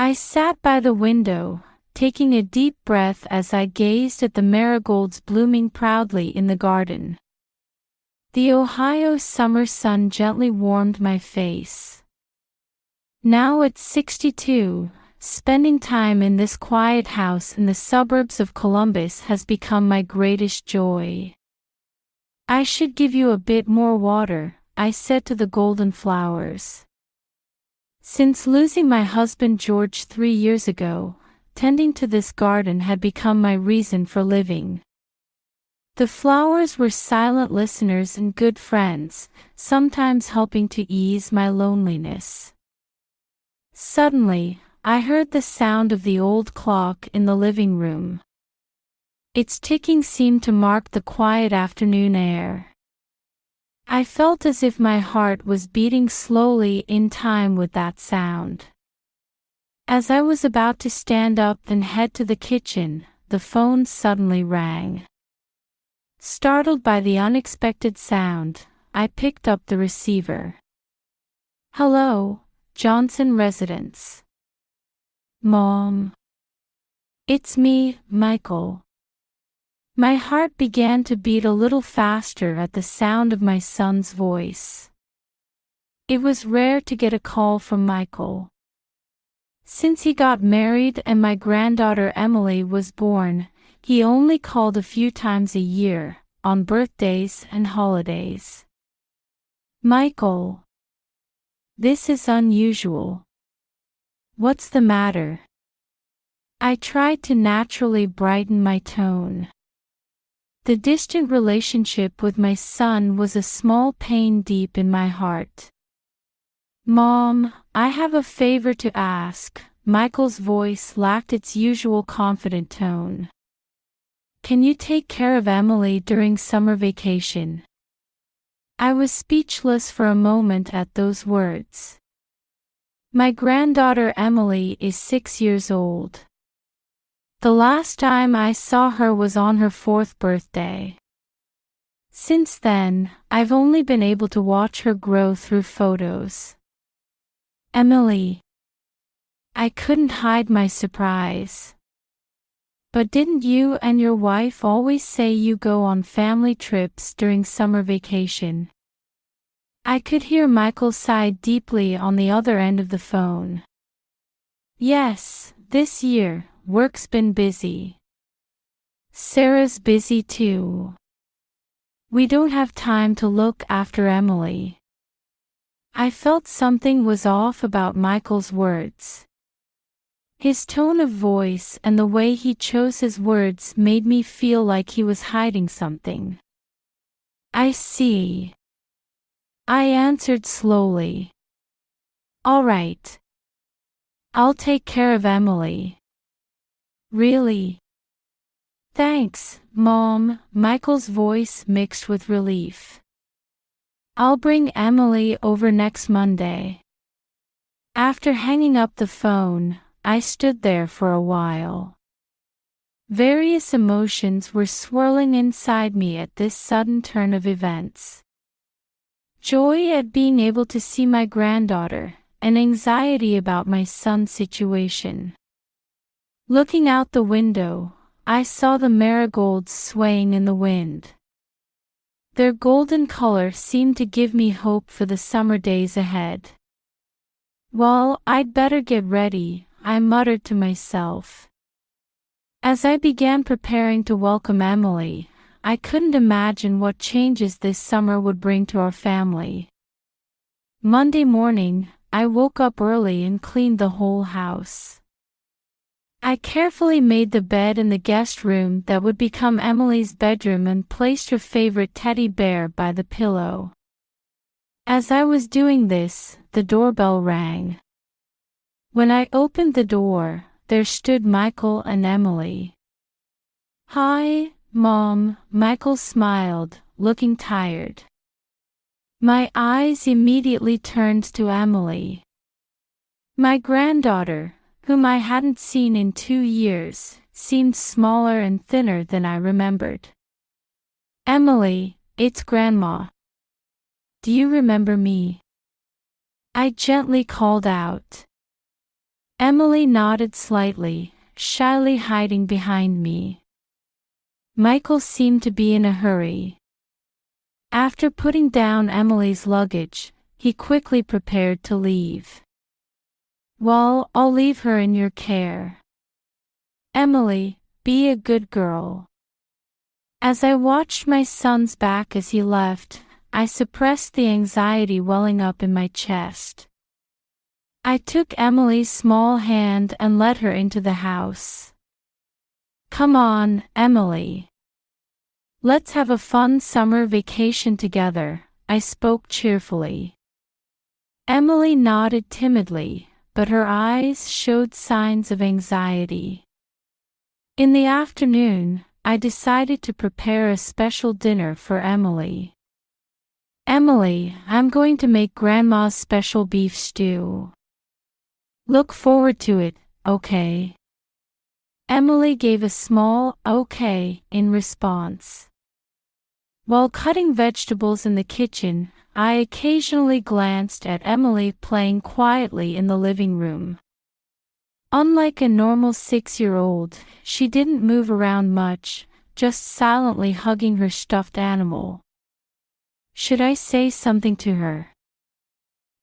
I sat by the window, taking a deep breath as I gazed at the marigolds blooming proudly in the garden. The Ohio summer sun gently warmed my face. Now at 62, spending time in this quiet house in the suburbs of Columbus has become my greatest joy. I should give you a bit more water, I said to the golden flowers. Since losing my husband George 3 years ago, tending to this garden had become my reason for living. The flowers were silent listeners and good friends, sometimes helping to ease my loneliness. Suddenly, I heard the sound of the old clock in the living room. Its ticking seemed to mark the quiet afternoon air. I felt as if my heart was beating slowly in time with that sound. As I was about to stand up and head to the kitchen, the phone suddenly rang. Startled by the unexpected sound, I picked up the receiver. "Hello, Johnson Residence." "Mom." "It's me, Michael." My heart began to beat a little faster at the sound of my son's voice. It was rare to get a call from Michael. Since he got married and my granddaughter Emily was born, he only called a few times a year, on birthdays and holidays. "Michael. This is unusual. What's the matter?" I tried to naturally brighten my tone. The distant relationship with my son was a small pain deep in my heart. "Mom, I have a favor to ask." Michael's voice lacked its usual confident tone. "Can you take care of Emily during summer vacation?" I was speechless for a moment at those words. My granddaughter Emily is 6 years old. The last time I saw her was on her 4th birthday. Since then, I've only been able to watch her grow through photos. "Emily." I couldn't hide my surprise. "But didn't you and your wife always say you go on family trips during summer vacation?" I could hear Michael sigh deeply on the other end of the phone. "Yes, this year. Work's been busy. Sarah's busy too. We don't have time to look after Emily." I felt something was off about Michael's words. His tone of voice and the way he chose his words made me feel like he was hiding something. "I see," I answered slowly. "All right. I'll take care of Emily." "Really?" "Thanks, Mom." Michael's voice mixed with relief. "I'll bring Emily over next Monday." After hanging up the phone, I stood there for a while. Various emotions were swirling inside me at this sudden turn of events. Joy at being able to see my granddaughter, and anxiety about my son's situation. Looking out the window, I saw the marigolds swaying in the wind. Their golden color seemed to give me hope for the summer days ahead. "Well, I'd better get ready," I muttered to myself. As I began preparing to welcome Emily, I couldn't imagine what changes this summer would bring to our family. Monday morning, I woke up early and cleaned the whole house. I carefully made the bed in the guest room that would become Emily's bedroom and placed her favorite teddy bear by the pillow. As I was doing this, the doorbell rang. When I opened the door, there stood Michael and Emily. "Hi, Mom," Michael smiled, looking tired. My eyes immediately turned to Emily. My granddaughter, whom I hadn't seen in 2 years, seemed smaller and thinner than I remembered. "Emily, it's Grandma. Do you remember me?" I gently called out. Emily nodded slightly, shyly hiding behind me. Michael seemed to be in a hurry. After putting down Emily's luggage, he quickly prepared to leave. "Well, I'll leave her in your care. Emily, be a good girl." As I watched my son's back as he left, I suppressed the anxiety welling up in my chest. I took Emily's small hand and led her into the house. "Come on, Emily. Let's have a fun summer vacation together," I spoke cheerfully. Emily nodded timidly, but her eyes showed signs of anxiety. In the afternoon, I decided to prepare a special dinner for Emily. "Emily, I'm going to make Grandma's special beef stew. Look forward to it, okay?" Emily gave a small "okay" in response. While cutting vegetables in the kitchen, I occasionally glanced at Emily playing quietly in the living room. Unlike a normal 6-year-old, she didn't move around much, just silently hugging her stuffed animal. Should I say something to her?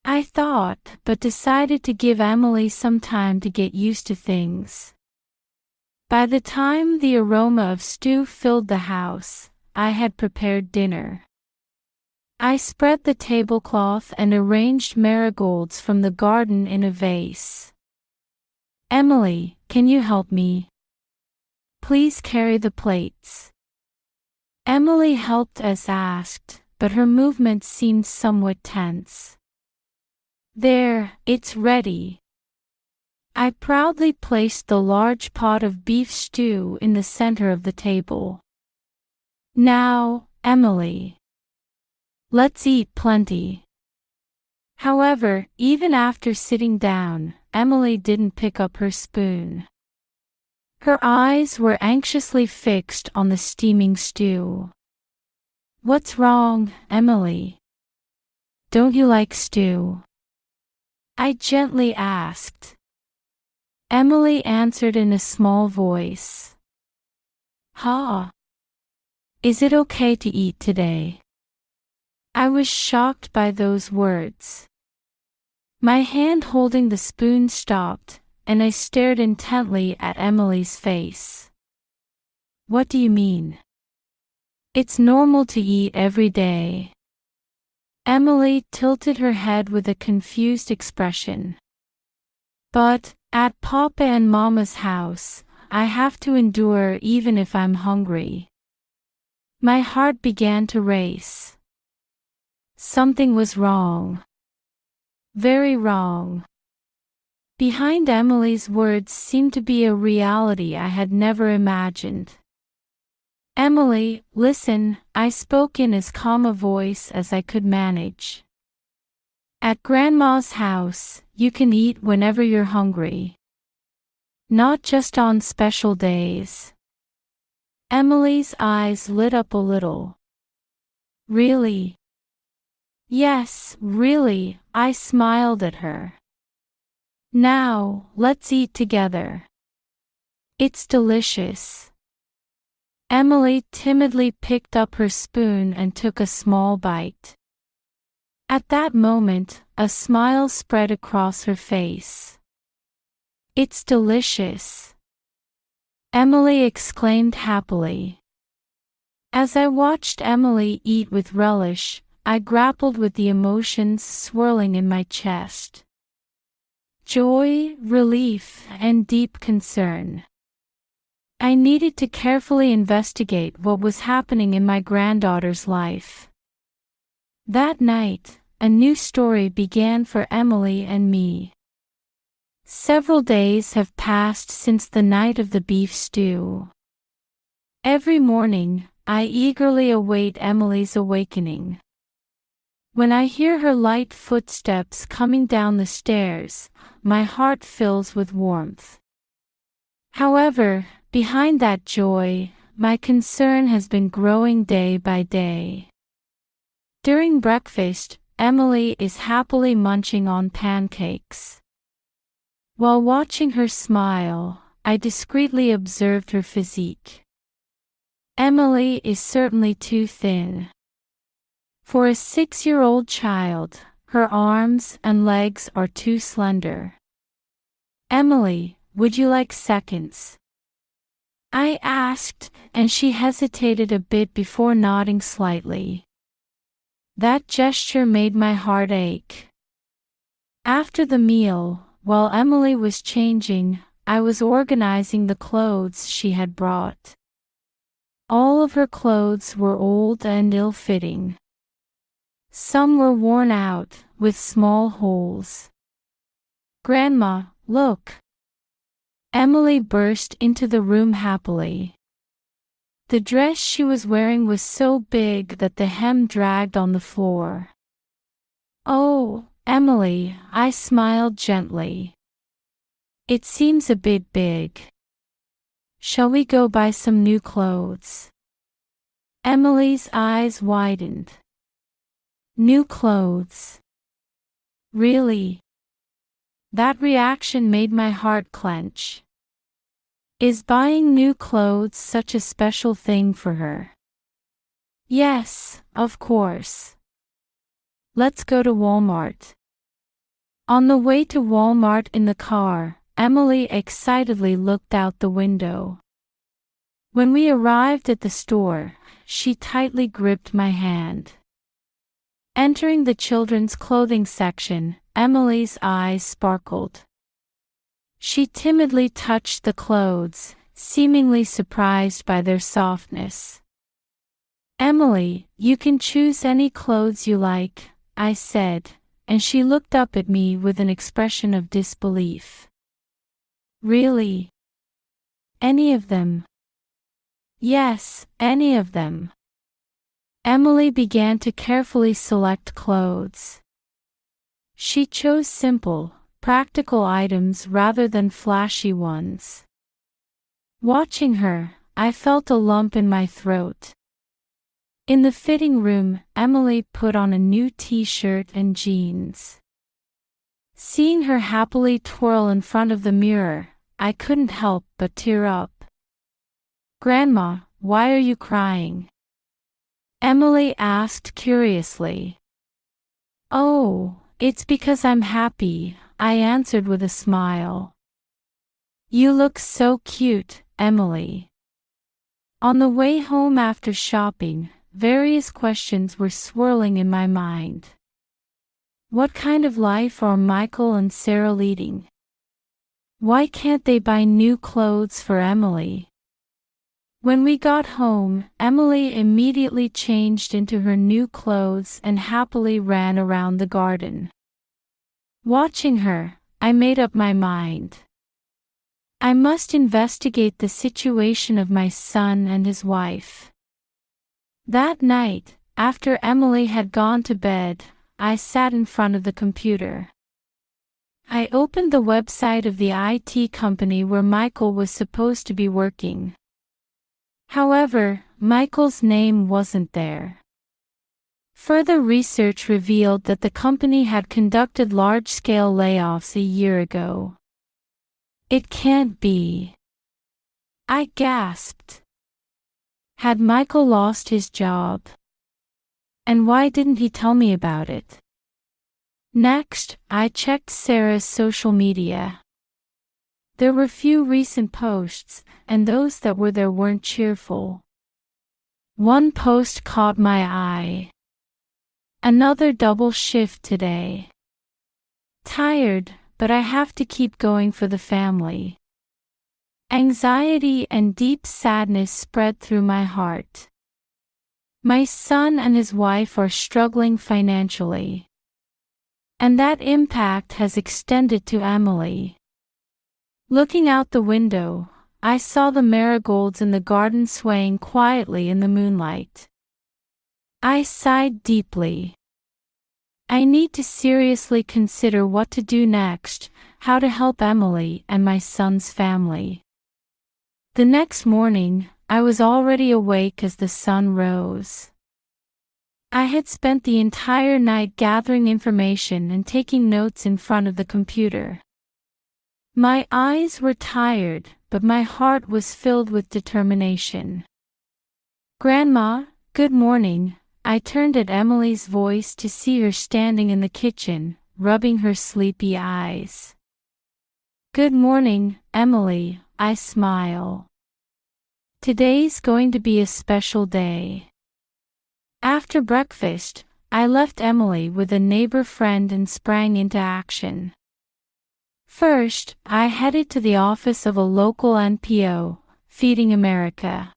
I thought, but decided to give Emily some time to get used to things. By the time the aroma of stew filled the house, I had prepared dinner. I spread the tablecloth and arranged marigolds from the garden in a vase. "Emily, can you help me? Please carry the plates." Emily helped as asked, but her movements seemed somewhat tense. "There, it's ready." I proudly placed the large pot of beef stew in the center of the table. "Now, Emily, let's eat plenty." However, even after sitting down, Emily didn't pick up her spoon. Her eyes were anxiously fixed on the steaming stew. "What's wrong, Emily? Don't you like stew?" I gently asked. Emily answered in a small voice. "Ha! Is it okay to eat today?" I was shocked by those words. My hand holding the spoon stopped, and I stared intently at Emily's face. "What do you mean?" "It's normal to eat every day." Emily tilted her head with a confused expression. "But, at Papa and Mama's house, I have to endure even if I'm hungry." My heart began to race. Something was wrong. Very wrong. Behind Emily's words seemed to be a reality I had never imagined. "Emily, listen," I spoke in as calm a voice as I could manage. "At Grandma's house, you can eat whenever you're hungry. Not just on special days." Emily's eyes lit up a little. "Really?" "Yes, really," I smiled at her. "Now, let's eat together. It's delicious." Emily timidly picked up her spoon and took a small bite. At that moment, a smile spread across her face. "It's delicious," Emily exclaimed happily. As I watched Emily eat with relish, I grappled with the emotions swirling in my chest. Joy, relief, and deep concern. I needed to carefully investigate what was happening in my granddaughter's life. That night, a new story began for Emily and me. Several days have passed since the night of the beef stew. Every morning, I eagerly await Emily's awakening. When I hear her light footsteps coming down the stairs, my heart fills with warmth. However, behind that joy, my concern has been growing day by day. During breakfast, Emily is happily munching on pancakes. While watching her smile, I discreetly observed her physique. Emily is certainly too thin. For a 6-year-old child, her arms and legs are too slender. Emily, would you like seconds? I asked, and she hesitated a bit before nodding slightly. That gesture made my heart ache. After the meal, while Emily was changing, I was organizing the clothes she had brought. All of her clothes were old and ill-fitting. Some were worn out, with small holes. "Grandma, look!" Emily burst into the room happily. The dress she was wearing was so big that the hem dragged on the floor. "Oh, Emily," I smiled gently. "It seems a bit big. Shall we go buy some new clothes?" Emily's eyes widened. New clothes? Really? That reaction made my heart clench. Is buying new clothes such a special thing for her? Yes, of course. Let's go to Walmart. On the way to Walmart in the car, Emily excitedly looked out the window. When we arrived at the store, she tightly gripped my hand. Entering the children's clothing section, Emily's eyes sparkled. She timidly touched the clothes, seemingly surprised by their softness. "Emily, you can choose any clothes you like," I said, and she looked up at me with an expression of disbelief. "Really? Any of them?" "Yes, any of them." Emily began to carefully select clothes. She chose simple, practical items rather than flashy ones. Watching her, I felt a lump in my throat. In the fitting room, Emily put on a new t-shirt and jeans. Seeing her happily twirl in front of the mirror, I couldn't help but tear up. "Grandma, why are you crying?" Emily asked curiously. "Oh, it's because I'm happy," I answered with a smile. "You look so cute, Emily." On the way home after shopping, various questions were swirling in my mind. What kind of life are Michael and Sarah leading? Why can't they buy new clothes for Emily? When we got home, Emily immediately changed into her new clothes and happily ran around the garden. Watching her, I made up my mind. I must investigate the situation of my son and his wife. That night, after Emily had gone to bed, I sat in front of the computer. I opened the website of the IT company where Michael was supposed to be working. However, Michael's name wasn't there. Further research revealed that the company had conducted large-scale layoffs a year ago. It can't be. I gasped. Had Michael lost his job? And why didn't he tell me about it? Next, I checked Sarah's social media. There were few recent posts, and those that were there weren't cheerful. One post caught my eye. "Another double shift today. Tired, but I have to keep going for the family." Anxiety and deep sadness spread through my heart. My son and his wife are struggling financially. And that impact has extended to Emily. Looking out the window, I saw the marigolds in the garden swaying quietly in the moonlight. I sighed deeply. I need to seriously consider what to do next, how to help Emily and my son's family. The next morning, I was already awake as the sun rose. I had spent the entire night gathering information and taking notes in front of the computer. My eyes were tired, but my heart was filled with determination. "Grandma, good morning." I turned at Emily's voice to see her standing in the kitchen, rubbing her sleepy eyes. "Good morning, Emily," I smile. "Today's going to be a special day." After breakfast, I left Emily with a neighbor friend and sprang into action. First, I headed to the office of a local NPO, Feeding America.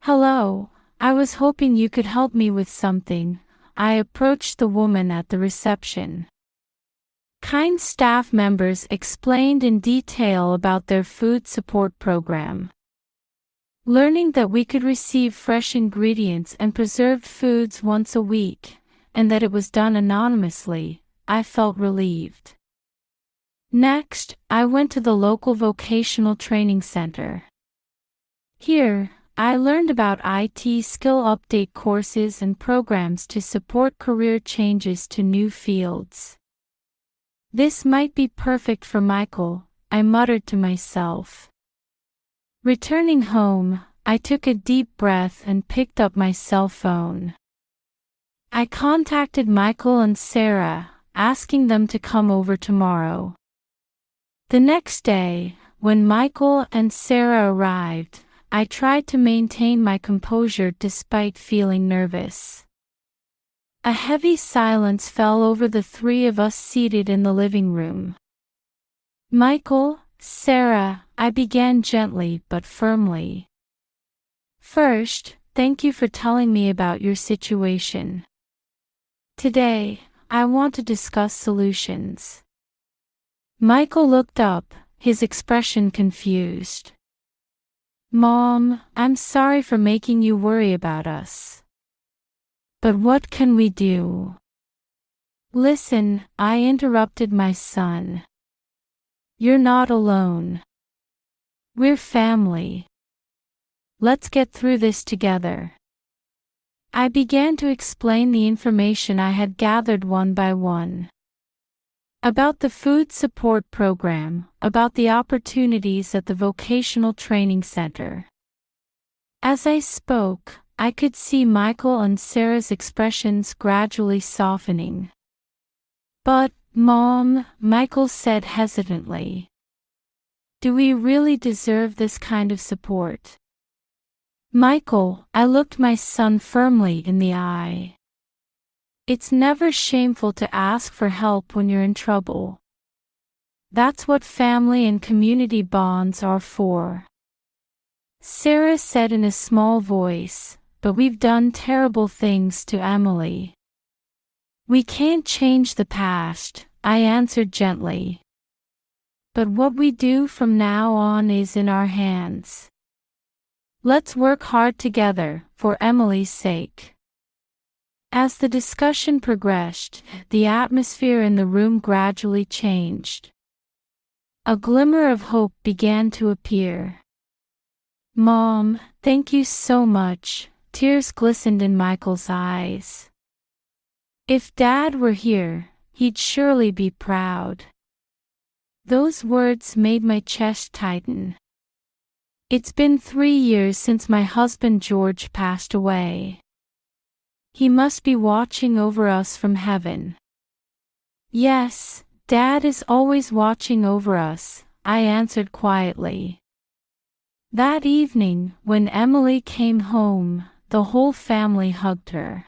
"Hello, I was hoping you could help me with something." I approached the woman at the reception. Kind staff members explained in detail about their food support program. Learning that we could receive fresh ingredients and preserved foods once a week, and that it was done anonymously, I felt relieved. Next, I went to the local vocational training center. Here, I learned about IT skill update courses and programs to support career changes to new fields. This might be perfect for Michael, I muttered to myself. Returning home, I took a deep breath and picked up my cell phone. I contacted Michael and Sarah, asking them to come over tomorrow. The next day, when Michael and Sarah arrived, I tried to maintain my composure despite feeling nervous. A heavy silence fell over the three of us seated in the living room. "Michael, Sarah," I began gently but firmly. "First, thank you for telling me about your situation. Today, I want to discuss solutions." Michael looked up, his expression confused. "Mom, I'm sorry for making you worry about us. But what can we do?" "Listen," I interrupted my son. "You're not alone. We're family. Let's get through this together." I began to explain the information I had gathered one by one. About the food support program, about the opportunities at the vocational training center. As I spoke, I could see Michael and Sarah's expressions gradually softening. "But, Mom," Michael said hesitantly, "do we really deserve this kind of support?" "Michael," I looked my son firmly in the eye. "It's never shameful to ask for help when you're in trouble. That's what family and community bonds are for." Sarah said in a small voice, "But we've done terrible things to Emily." "We can't change the past," I answered gently. "But what we do from now on is in our hands. Let's work hard together, for Emily's sake." As the discussion progressed, the atmosphere in the room gradually changed. A glimmer of hope began to appear. "Mom, thank you so much." Tears glistened in Michael's eyes. "If Dad were here, he'd surely be proud." Those words made my chest tighten. It's been 3 years since my husband George passed away. He must be watching over us from heaven. "Yes, Dad is always watching over us," I answered quietly. That evening, when Emily came home, the whole family hugged her.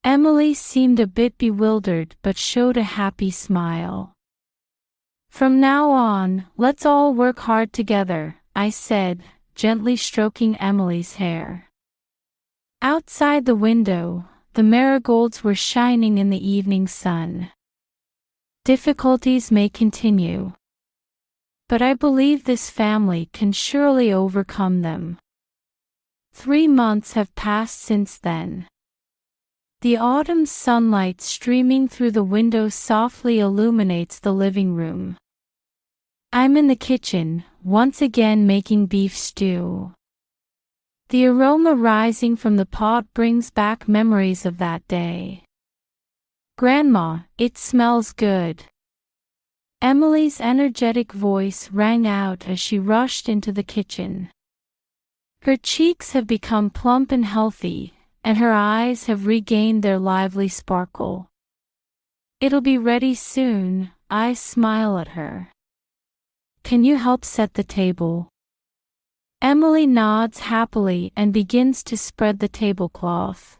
Emily seemed a bit bewildered but showed a happy smile. "From now on, let's all work hard together," I said, gently stroking Emily's hair. Outside the window, the marigolds were shining in the evening sun. Difficulties may continue, but I believe this family can surely overcome them. 3 months have passed since then. The autumn sunlight streaming through the window softly illuminates the living room. I'm in the kitchen, once again making beef stew. The aroma rising from the pot brings back memories of that day. "Grandma, it smells good." Emily's energetic voice rang out as she rushed into the kitchen. Her cheeks have become plump and healthy, and her eyes have regained their lively sparkle. "It'll be ready soon," I smile at her. "Can you help set the table?" Emily nods happily and begins to spread the tablecloth.